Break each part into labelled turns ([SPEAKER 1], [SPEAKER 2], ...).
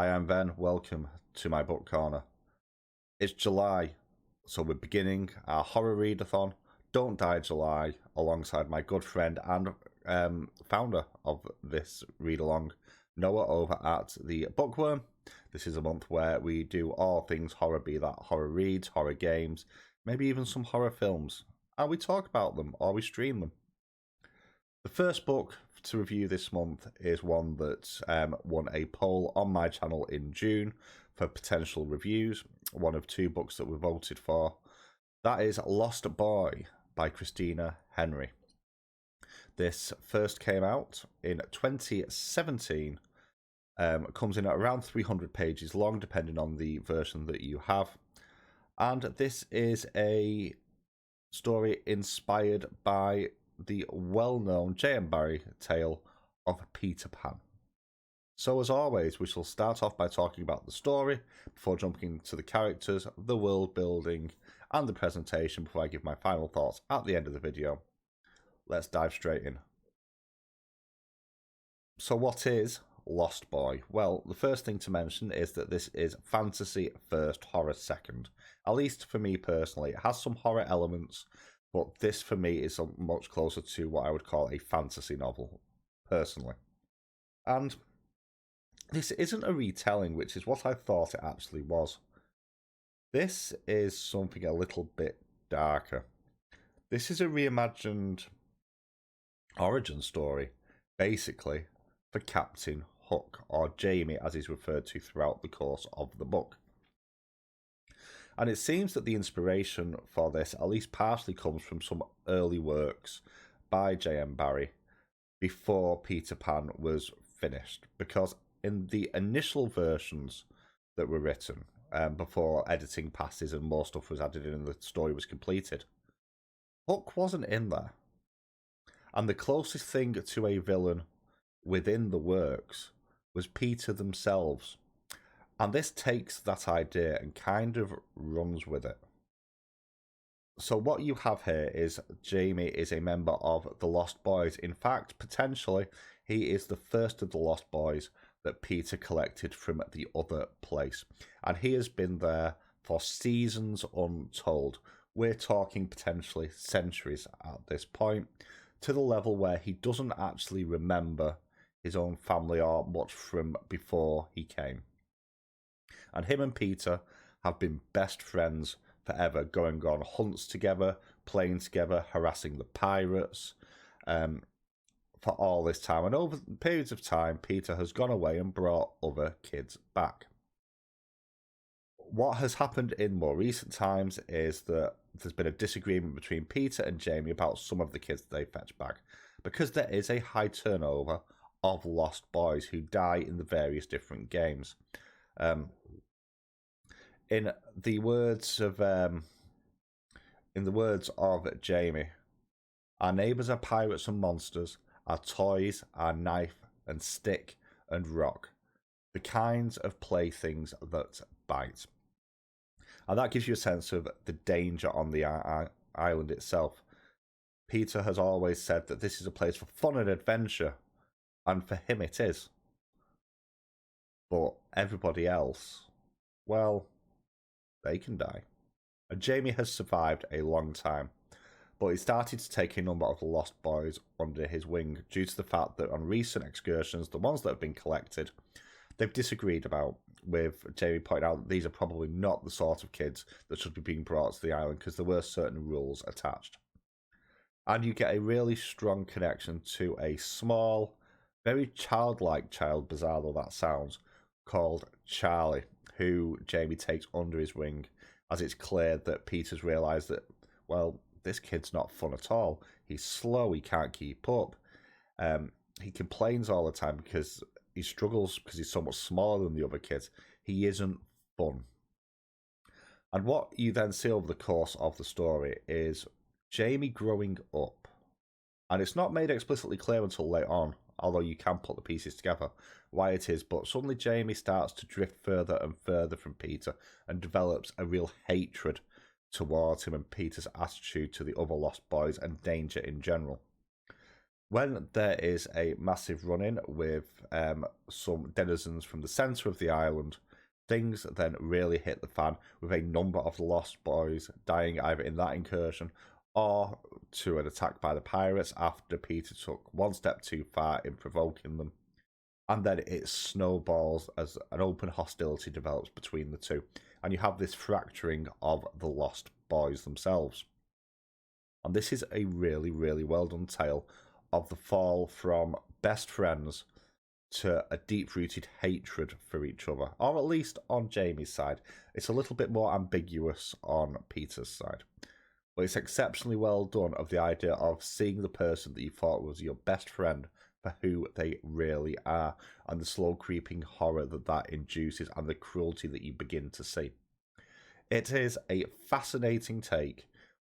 [SPEAKER 1] I am Ven, welcome to my book corner. It's July, so we're beginning our horror readathon, Don't Die July, alongside my good friend and founder of this read-along, Noah, over at the Bookworm. This is a month where we do all things horror, be that horror reads, horror games, maybe even some horror films, and we talk about them or we stream them. The first book to review this month is one that won a poll on my channel in June for potential reviews, one of two books that we voted for. That is Lost Boy by Christina Henry. This first came out in 2017, comes in at around 300 pages long, depending on the version that you have. And this is a story inspired by the well-known J.M. Barrie tale of Peter Pan. So as always, we shall start off by talking about the story before jumping to the characters, the world building, and the presentation before I give my final thoughts at the end of the video. Let's dive straight in. So what is Lost Boy? Well, the first thing to mention is that this is fantasy first, horror second. At least for me personally, it has some horror elements, but this for me is much closer to what I would call a fantasy novel, personally. And this isn't a retelling, which is what I thought it actually was. This is something a little bit darker. This is a reimagined origin story, basically, for Captain Hook, or Jamie as he's referred to throughout the course of the book. And it seems that the inspiration for this at least partially comes from some early works by J.M. Barrie before Peter Pan was finished. Because in the initial versions that were written, before editing passes and more stuff was added in and the story was completed, Hook wasn't in there. And the closest thing to a villain within the works was Peter themselves. And this takes that idea and kind of runs with it. So what you have here is Jamie is a member of the Lost Boys. In fact, potentially, he is the first of the Lost Boys that Peter collected from the other place. And he has been there for seasons untold. We're talking potentially centuries at this point, to the level where he doesn't actually remember his own family or much from before he came. And him and Peter have been best friends forever, going on hunts together, playing together, harassing the pirates for all this time. And over periods of time, Peter has gone away and brought other kids back. What has happened in more recent times is that there's been a disagreement between Peter and Jamie about some of the kids they fetch back, because there is a high turnover of lost boys who die in the various different games. In the words of Jamie, our neighbours are pirates and monsters, our toys are knife and stick and rock, the kinds of playthings that bite. And that gives you a sense of the danger on the island itself. Peter has always said that this is a place for fun and adventure, and for him it is. But everybody else, well, they can die. And Jamie has survived a long time, but he started to take a number of the Lost Boys under his wing due to the fact that on recent excursions, the ones that have been collected, they've disagreed about, with Jamie pointing out that these are probably not the sort of kids that should be being brought to the island because there were certain rules attached. And you get a really strong connection to a small, very childlike child, bizarre though that sounds, called Charlie, who Jamie takes under his wing, as it's clear that Peter's realised that, well, this kid's not fun at all. He's slow, he can't keep up. He complains all the time because he struggles because he's so much smaller than the other kids. He isn't fun. And what you then see over the course of the story is Jamie growing up. And it's not made explicitly clear until late on, although you can put the pieces together, why it is, but suddenly Jamie starts to drift further and further from Peter and develops a real hatred towards him and Peter's attitude to the other Lost Boys and danger in general. When there is a massive run-in with some denizens from the centre of the island, things then really hit the fan with a number of the Lost Boys dying either in that incursion or to an attack by the pirates after Peter took one step too far in provoking them. And then it snowballs as an open hostility develops between the two. And you have this fracturing of the Lost Boys themselves. And this is a really, really well done tale of the fall from best friends to a deep-rooted hatred for each other, or at least on Jamie's side. It's a little bit more ambiguous on Peter's side. But it's exceptionally well done of the idea of seeing the person that you thought was your best friend for who they really are, and the slow creeping horror that that induces and the cruelty that you begin to see. It is a fascinating take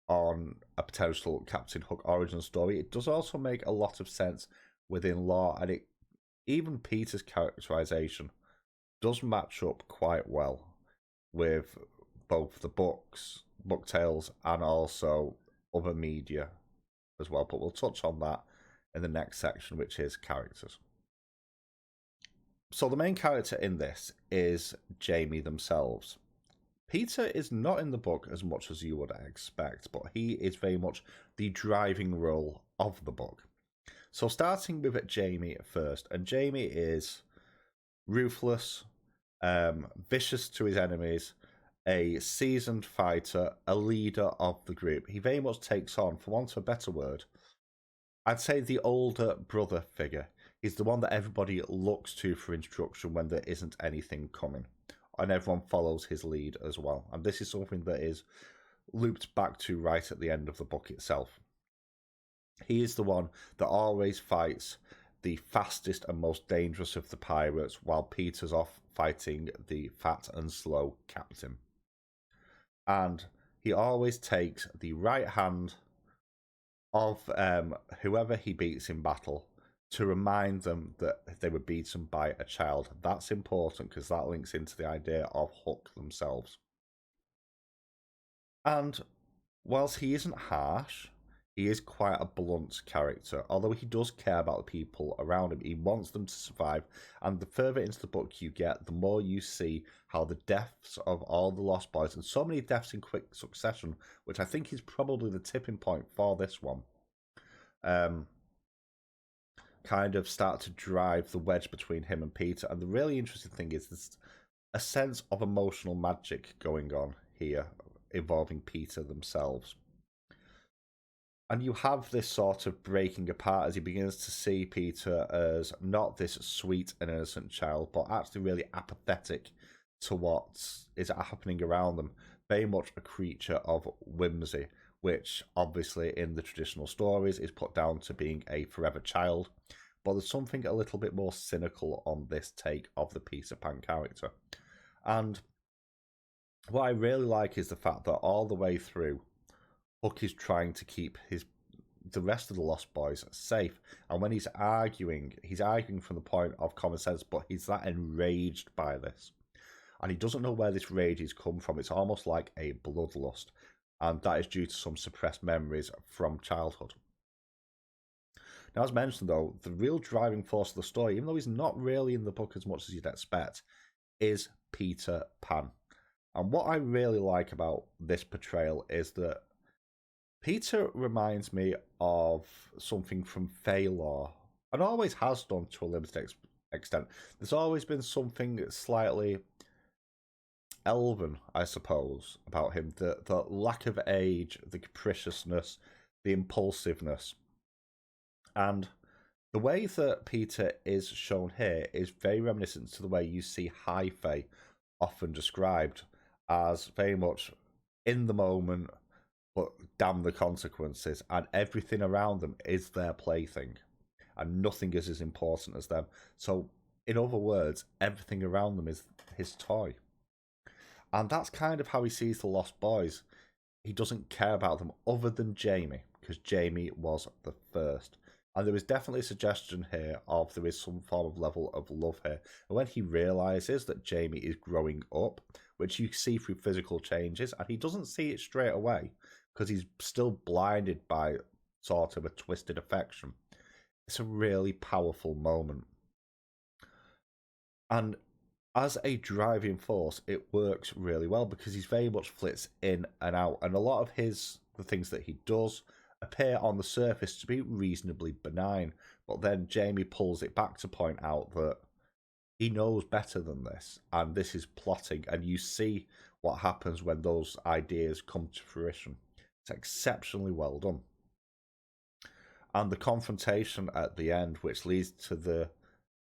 [SPEAKER 1] on a potential Captain Hook origin story. It does also make a lot of sense within lore, and even Peter's characterization does match up quite well with both the books, book tales, and also other media as well. But we'll touch on that in the next section, which is characters. So the main character in this is Jamie themselves. Peter is not in the book as much as you would expect, but he is very much the driving role of the book. So starting with Jamie first, and Jamie is ruthless, vicious to his enemies, a seasoned fighter, a leader of the group. He very much takes on, for want of a better word, I'd say the older brother figure. He's the one that everybody looks to for instruction when there isn't anything coming. And everyone follows his lead as well. And this is something that is looped back to right at the end of the book itself. He is the one that always fights the fastest and most dangerous of the pirates, while Peter's off fighting the fat and slow captain. And he always takes the right hand of whoever he beats in battle to remind them that they were beaten by a child. That's important because that links into the idea of Hook themselves. And whilst he isn't harsh, he is quite a blunt character. Although he does care about the people around him, he wants them to survive. And the further into the book you get, the more you see how the deaths of all the Lost Boys, and so many deaths in quick succession, which I think is probably the tipping point for this one, kind of start to drive the wedge between him and Peter. And the really interesting thing is there's a sense of emotional magic going on here involving Peter themselves. And you have this sort of breaking apart as he begins to see Peter as not this sweet and innocent child, but actually really apathetic to what is happening around them. Very much a creature of whimsy, which obviously in the traditional stories is put down to being a forever child. But there's something a little bit more cynical on this take of the Peter Pan character. And what I really like is the fact that all the way through, Hook is trying to keep the rest of the Lost Boys safe. And when he's arguing from the point of common sense, but he's that enraged by this. And he doesn't know where this rage has come from. It's almost like a bloodlust. And that is due to some suppressed memories from childhood. Now, as mentioned, though, the real driving force of the story, even though he's not really in the book as much as you'd expect, is Peter Pan. And what I really like about this portrayal is that Peter reminds me of something from Fey lore, and always has done to a limited extent. There's always been something slightly elven, I suppose, about him. The lack of age, the capriciousness, the impulsiveness. And the way that Peter is shown here is very reminiscent to the way you see High Fae often described as very much in the moment, but damn the consequences, and everything around them is their plaything, and nothing is as important as them. So, in other words, everything around them is his toy. And that's kind of how he sees the Lost Boys. He doesn't care about them other than Jamie, because Jamie was the first. And there is definitely a suggestion here of there is some form of level of love here. And when he realises that Jamie is growing up, which you see through physical changes, and he doesn't see it straight away, because he's still blinded by sort of a twisted affection. It's a really powerful moment. And as a driving force, it works really well because he's very much flits in and out. And a lot of the things that he does appear on the surface to be reasonably benign. But then Jamie pulls it back to point out that he knows better than this. And this is plotting. And you see what happens when those ideas come to fruition. It's exceptionally well done. And the confrontation at the end, which leads to the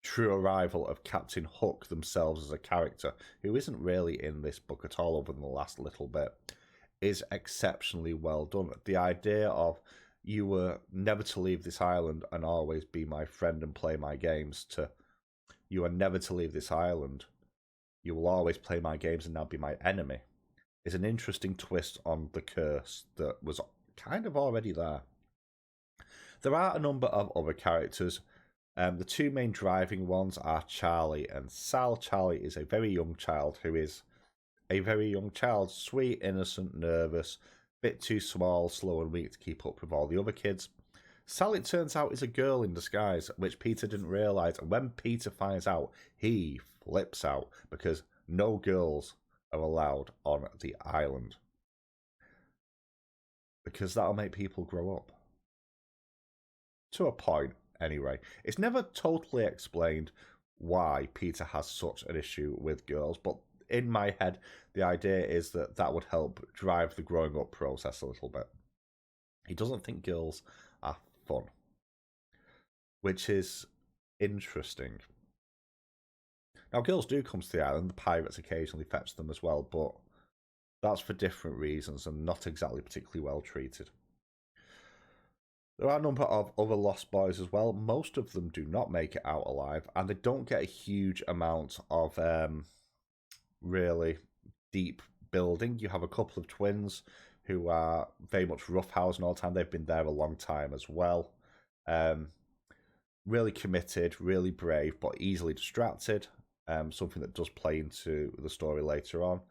[SPEAKER 1] true arrival of Captain Hook themselves as a character, who isn't really in this book at all over the last little bit, is exceptionally well done. The idea of you were never to leave this island and always be my friend and play my games, to you are never to leave this island, you will always play my games and now be my enemy, is an interesting twist on the curse that was kind of already there. There are a number of other characters. The two main driving ones are Charlie and Sal. Charlie is a very young child who is a very young child, sweet, innocent, nervous, bit too small, slow and weak to keep up with all the other kids. Sal, it turns out, is a girl in disguise, which Peter didn't realise, and when Peter finds out, he flips out, because no girls are allowed on the island. Because that'll make people grow up. To a point, anyway. It's never totally explained why Peter has such an issue with girls, but in my head, the idea is that that would help drive the growing up process a little bit. He doesn't think girls are fun, which is interesting. Now, girls do come to the island. The pirates occasionally fetch them as well, but that's for different reasons and not exactly particularly well treated. There are a number of other lost boys as well. Most of them do not make it out alive, and they don't get a huge amount of really deep building. You have a couple of twins who are very much roughhousing all the time. They've been there a long time as well. Really committed, really brave, but easily distracted. Something that does play into the story later on.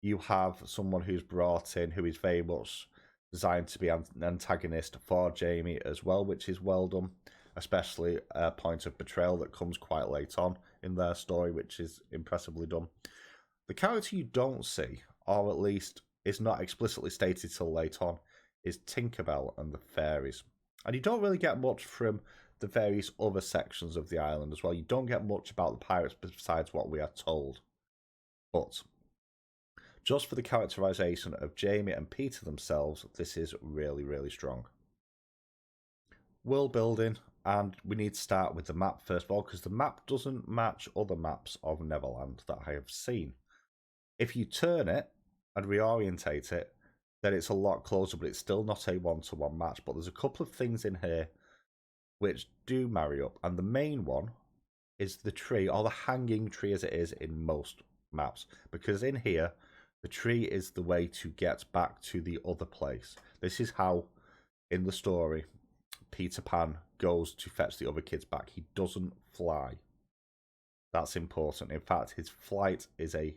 [SPEAKER 1] You have someone who's brought in who is very much designed to be an antagonist for Jamie as well, which is well done, especially a point of betrayal that comes quite late on in their story, which is impressively done. The character you don't see, or at least is not explicitly stated till late on, is Tinkerbell and the fairies. And you don't really get much from the various other sections of the island as well. You don't get much about the pirates besides what we are told. But just for the characterization of Jamie and Peter themselves, this is really, really strong. World building, and we need to start with the map first of all, because the map doesn't match other maps of Neverland that I have seen. If you turn it and reorientate it, then it's a lot closer, but it's still not a one-to-one match. But there's a couple of things in here which do marry up, and the main one is the tree, or the hanging tree as it is in most maps, because in here, the tree is the way to get back to the other place. This is how, in the story, Peter Pan goes to fetch the other kids back. He doesn't fly. That's important. In fact, his flight is a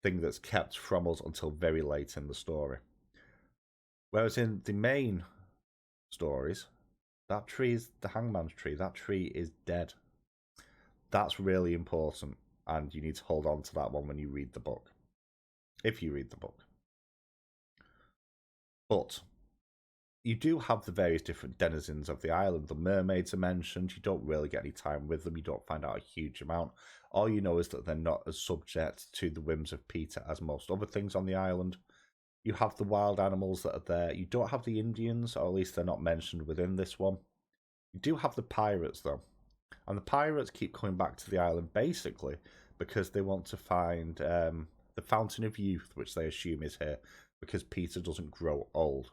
[SPEAKER 1] thing that's kept from us until very late in the story. Whereas in the main stories, that tree is the hangman's tree. That tree is dead. That's really important, and you need to hold on to that one when you read the book. If you read the book. But you do have the various different denizens of the island. The mermaids are mentioned. You don't really get any time with them. You don't find out a huge amount. All you know is that they're not as subject to the whims of Peter as most other things on the island. You have the wild animals that are there. You don't have the Indians, or at least they're not mentioned within this one. You do have the pirates, though. And the pirates keep coming back to the island, basically, because they want to find the Fountain of Youth, which they assume is here, because Peter doesn't grow old.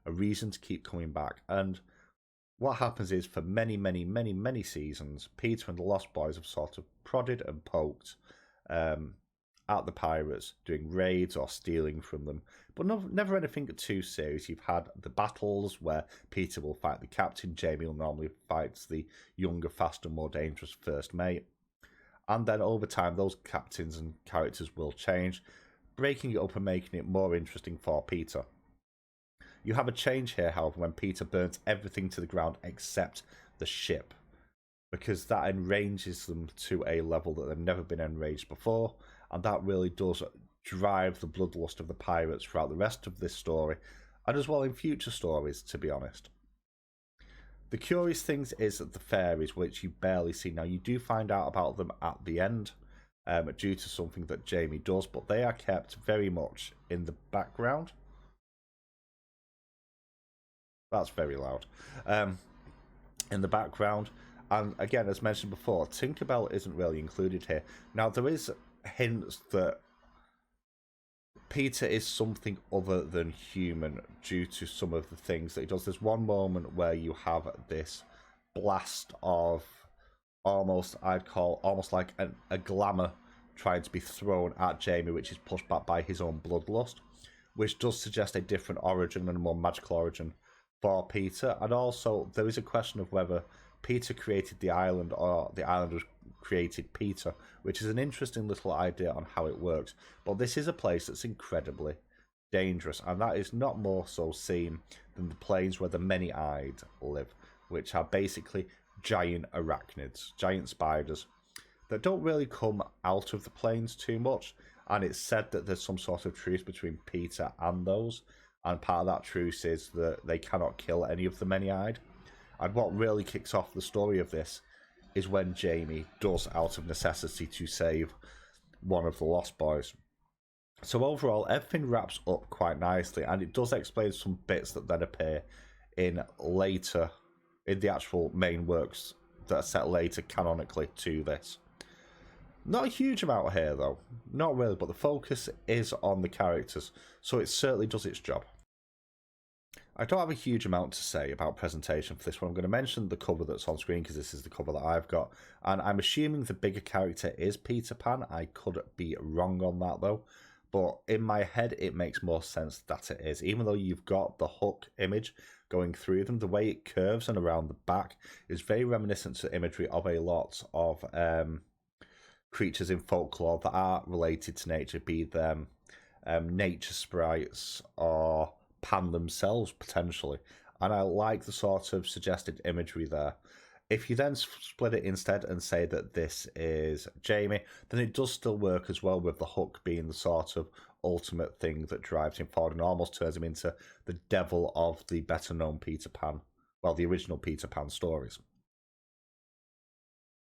[SPEAKER 1] A reason to keep coming back. And what happens is, for many, many, many, many seasons, Peter and the Lost Boys have sort of prodded and poked at the pirates, doing raids or stealing from them, but never anything too serious. You've had the battles where Peter will fight the captain, Jamie will normally fight the younger, faster, more dangerous first mate. And then over time, those captains and characters will change, breaking it up and making it more interesting for Peter. You have a change here, however, when Peter burns everything to the ground except the ship, because that enranges them to a level that they've never been enraged before, and that really does drive the bloodlust of the pirates throughout the rest of this story, and as well in future stories, to be honest. The curious thing is that the fairies, which you barely see now, you do find out about them at the end, due to something that Jamie does, but they are kept very much in the background. That's very loud. In the background. And again, as mentioned before, Tinkerbell isn't really included here. Now, there is hints that Peter is something other than human due to some of the things that he does. There's one moment where you have this blast of almost, I'd call, almost like a glamour trying to be thrown at Jamie, which is pushed back by his own bloodlust, which does suggest a different origin and a more magical origin for Peter. And also, there is a question of whether Peter created the island or the island was created Peter, which is an interesting little idea on how it works. But this is a place that's incredibly dangerous, and that is not more so seen than the plains where the many-eyed live, which are basically giant arachnids, giant spiders that don't really come out of the plains too much. And it's said that there's some sort of truce between Peter and those, and part of that truce is that they cannot kill any of the many-eyed. And what really kicks off the story of this is when Jamie does, out of necessity, to save one of the Lost Boys. So overall, everything wraps up quite nicely, and it does explain some bits that then appear in the actual main works that are set later canonically to this. Not a huge amount here, though. Not really, but the focus is on the characters, so it certainly does its job. I don't have a huge amount to say about presentation for this one. I'm going to mention the cover that's on screen because this is the cover that I've got. And I'm assuming the bigger character is Peter Pan. I could be wrong on that though. But in my head, it makes more sense that it is. Even though you've got the hook image going through them, the way it curves and around the back is very reminiscent to imagery of a lot of creatures in folklore that are related to nature, be them nature sprites or Pan themselves potentially, and I like the sort of suggested imagery there. If you then split it instead and say that this is Jamie, then it does still work as well, with the hook being the sort of ultimate thing that drives him forward and almost turns him into the devil of the better known Peter Pan, well, the original Peter Pan stories.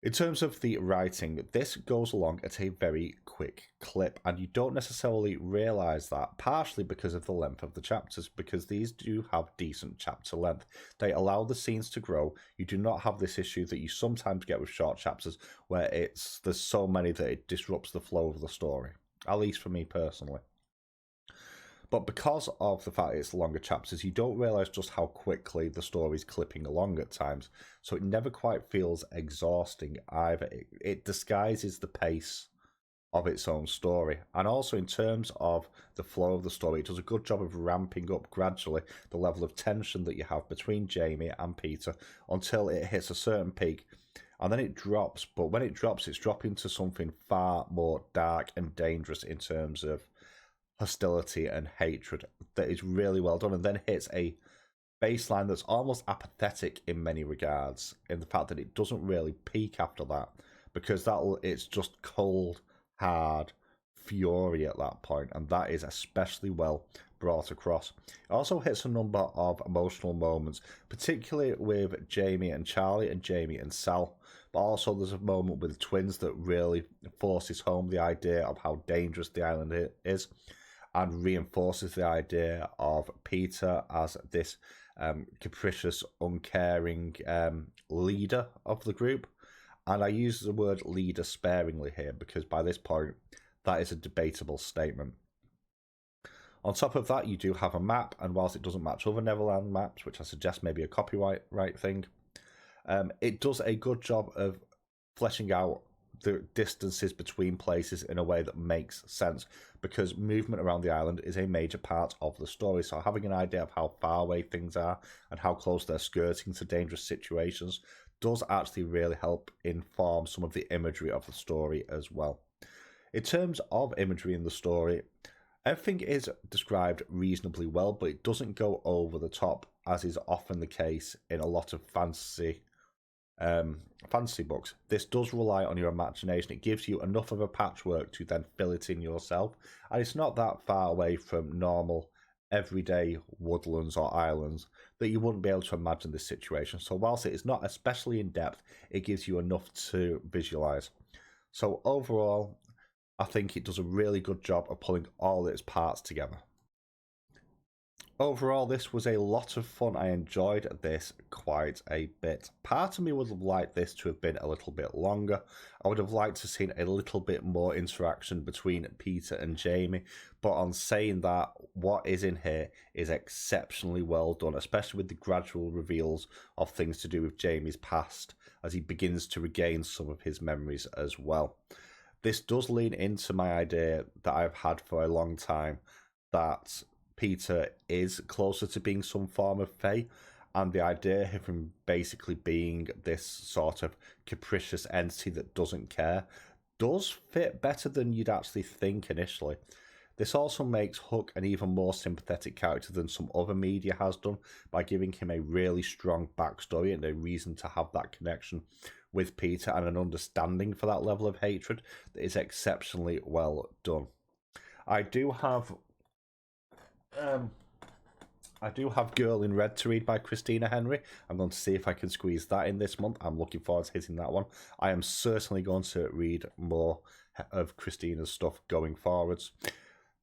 [SPEAKER 1] In terms of the writing, this goes along at a very quick clip, and you don't necessarily realise that, partially because of the length of the chapters, because these do have decent chapter length. They allow the scenes to grow. You do not have this issue that you sometimes get with short chapters, where there's so many that it disrupts the flow of the story, at least for me personally. But because of the fact it's longer chapters, you don't realise just how quickly the story's clipping along at times. So it never quite feels exhausting either. It disguises the pace of its own story. And also in terms of the flow of the story, it does a good job of ramping up gradually the level of tension that you have between Jamie and Peter until it hits a certain peak. And then it drops. But when it drops, it's dropping to something far more dark and dangerous in terms of hostility and hatred that is really well done, and then hits a baseline that's almost apathetic in many regards, in the fact that it doesn't really peak after that, because it's just cold, hard fury at that point, and that is especially well brought across. It also hits a number of emotional moments, particularly with Jamie and Charlie and Jamie and Sal, but also there's a moment with the twins that really forces home the idea of how dangerous the island is, and reinforces the idea of Peter as this capricious, uncaring leader of the group. And I use the word leader sparingly here, because by this point, that is a debatable statement. On top of that, you do have a map, and whilst it doesn't match other Neverland maps, which I suggest maybe a copyright thing, it does a good job of fleshing out the distances between places in a way that makes sense, because movement around the island is a major part of the story. So having an idea of how far away things are and how close they're skirting to dangerous situations does actually really help inform some of the imagery of the story as well. In terms of imagery in the story, everything is described reasonably well, but it doesn't go over the top, as is often the case in a lot of fantasy fantasy books. This does rely on your imagination. It gives you enough of a patchwork to then fill it in yourself, and it's not that far away from normal everyday woodlands or islands that you wouldn't be able to imagine this situation. So whilst it is not especially in depth, it gives you enough to visualize. So overall, I think it does a really good job of pulling all its parts together. Overall, this was a lot of fun. I enjoyed this quite a bit. Part of me would have liked this to have been a little bit longer. I would have liked to have seen a little bit more interaction between Peter and Jamie. But on saying that, what is in here is exceptionally well done, especially with the gradual reveals of things to do with Jamie's past as he begins to regain some of his memories as well. This does lean into my idea that I've had for a long time, that Peter is closer to being some form of fae, and the idea of him basically being this sort of capricious entity that doesn't care does fit better than you'd actually think initially. This also makes Hook an even more sympathetic character than some other media has done by giving him a really strong backstory and a reason to have that connection with Peter and an understanding for that level of hatred that is exceptionally well done. I do have Girl in Red to read by Christina Henry. I'm going to see if I can squeeze that in this month. I'm looking forward to hitting that one. I am certainly going to read more of Christina's stuff going forwards.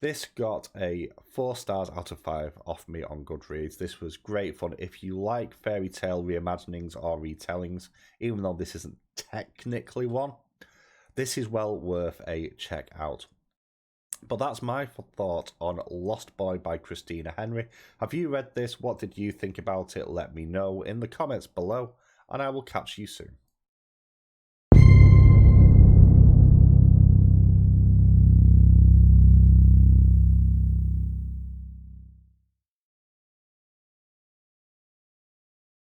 [SPEAKER 1] This got a 4 stars out of 5 off me on Goodreads. This was great fun. If you like fairy tale reimaginings or retellings, even though this isn't technically one, this is well worth a check out. But that's my thought on Lost Boy by Christina Henry. Have you read this? What did you think about it? Let me know in the comments below, and I will catch you soon.